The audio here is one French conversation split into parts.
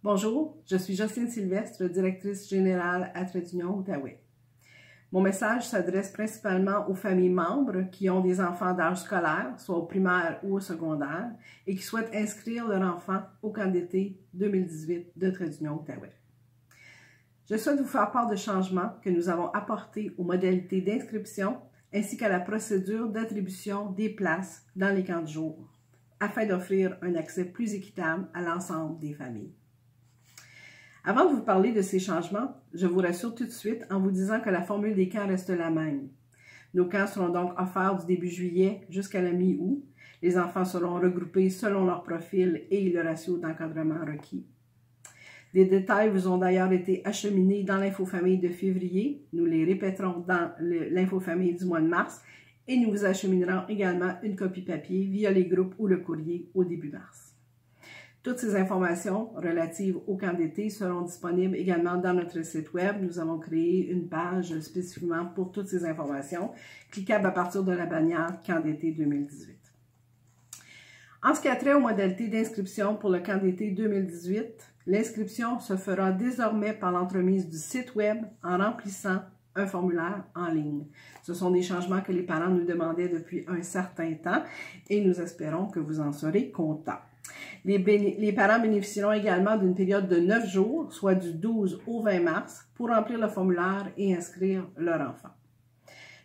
Bonjour, je suis Jocelyne Sylvestre, directrice générale à Trait d'Union Outaouais. Mon message s'adresse principalement aux familles membres qui ont des enfants d'âge scolaire, soit au primaire ou au secondaire, et qui souhaitent inscrire leur enfant au camp d'été 2018 de Trait d'Union Outaouais. Je souhaite vous faire part de changements que nous avons apportés aux modalités d'inscription ainsi qu'à la procédure d'attribution des places dans les camps de jour, afin d'offrir un accès plus équitable à l'ensemble des familles. Avant de vous parler de ces changements, je vous rassure tout de suite en vous disant que la formule des camps reste la même. Nos camps seront donc offerts du début juillet jusqu'à la mi-août. Les enfants seront regroupés selon leur profil et le ratio d'encadrement requis. Des détails vous ont d'ailleurs été acheminés dans l'infofamille de février. Nous les répéterons dans l'infofamille du mois de mars et nous vous acheminerons également une copie papier via les groupes ou le courrier au début mars. Toutes ces informations relatives au camp d'été seront disponibles également dans notre site web. Nous avons créé une page spécifiquement pour toutes ces informations, cliquable à partir de la bannière Camp d'été 2018. En ce qui a trait aux modalités d'inscription pour le camp d'été 2018, l'inscription se fera désormais par l'entremise du site web en remplissant un formulaire en ligne. Ce sont des changements que les parents nous demandaient depuis un certain temps et nous espérons que vous en serez contents. Les parents bénéficieront également d'une période de 9 jours, soit du 12 au 20 mars, pour remplir le formulaire et inscrire leur enfant.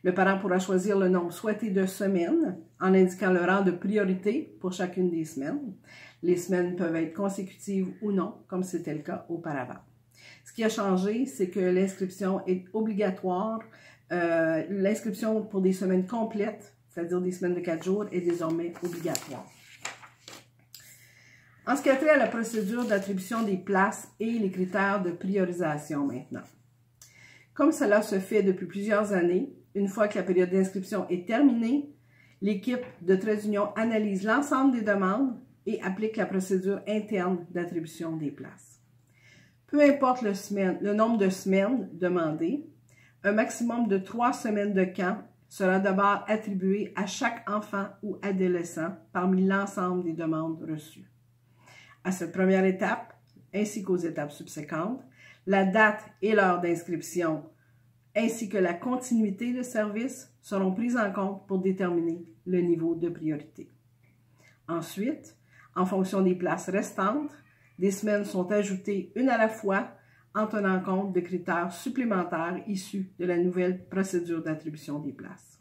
Le parent pourra choisir le nombre souhaité de semaines en indiquant le rang de priorité pour chacune des semaines. Les semaines peuvent être consécutives ou non, comme c'était le cas auparavant. Ce qui a changé, c'est que l'inscription est obligatoire. L'inscription pour des semaines complètes, c'est-à-dire des semaines de 4 jours, est désormais obligatoire. En ce qui a trait à la procédure d'attribution des places et les critères de priorisation maintenant. Comme cela se fait depuis plusieurs années, une fois que la période d'inscription est terminée, l'équipe de Trait d'Union analyse l'ensemble des demandes et applique la procédure interne d'attribution des places. Peu importe le nombre de semaines demandées, un maximum de 3 semaines de camp sera d'abord attribué à chaque enfant ou adolescent parmi l'ensemble des demandes reçues. À cette première étape, ainsi qu'aux étapes subséquentes, la date et l'heure d'inscription, ainsi que la continuité de service seront prises en compte pour déterminer le niveau de priorité. Ensuite, en fonction des places restantes, des semaines sont ajoutées une à la fois en tenant compte de critères supplémentaires issus de la nouvelle procédure d'attribution des places.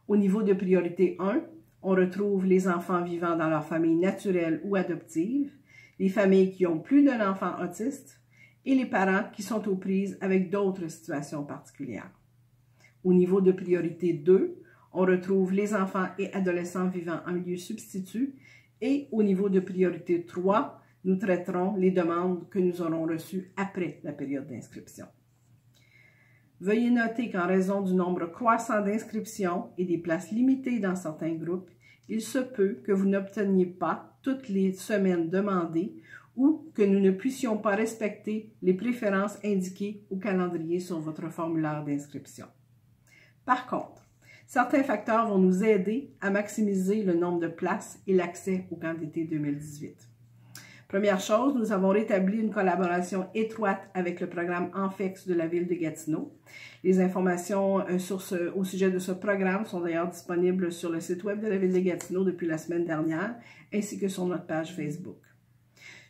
Au niveau de priorité 1, on retrouve les enfants vivant dans leur famille naturelle ou adoptive, les familles qui ont plus d'un enfant autiste et les parents qui sont aux prises avec d'autres situations particulières. Au niveau de priorité 2, on retrouve les enfants et adolescents vivant en milieu substitut et au niveau de priorité 3, nous traiterons les demandes que nous aurons reçues après la période d'inscription. Veuillez noter qu'en raison du nombre croissant d'inscriptions et des places limitées dans certains groupes, il se peut que vous n'obteniez pas toutes les semaines demandées ou que nous ne puissions pas respecter les préférences indiquées au calendrier sur votre formulaire d'inscription. Par contre, certains facteurs vont nous aider à maximiser le nombre de places et l'accès au camp d'été 2018. Première chose, nous avons rétabli une collaboration étroite avec le programme ENFEX de la ville de Gatineau. Les informations au sujet de ce programme sont d'ailleurs disponibles sur le site web de la ville de Gatineau depuis la semaine dernière, ainsi que sur notre page Facebook.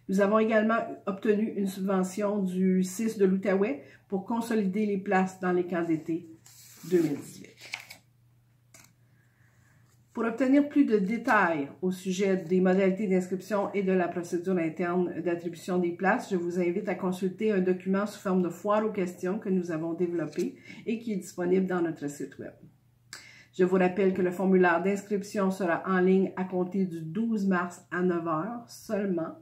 Nous avons également obtenu une subvention du CIS de l'Outaouais pour consolider les places dans les camps d'été 2018. Pour obtenir plus de détails au sujet des modalités d'inscription et de la procédure interne d'attribution des places, je vous invite à consulter un document sous forme de foire aux questions que nous avons développé et qui est disponible dans notre site web. Je vous rappelle que le formulaire d'inscription sera en ligne à compter du 12 mars à 9 h seulement.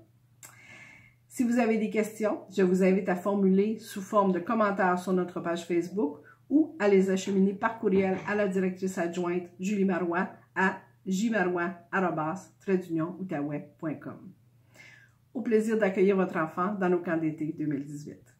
Si vous avez des questions, je vous invite à formuler sous forme de commentaires sur notre page Facebook ou à les acheminer par courriel à la directrice adjointe Julie Marois à jmarois@traitdunionoutaouais.com. Au plaisir d'accueillir votre enfant dans nos camps d'été 2018.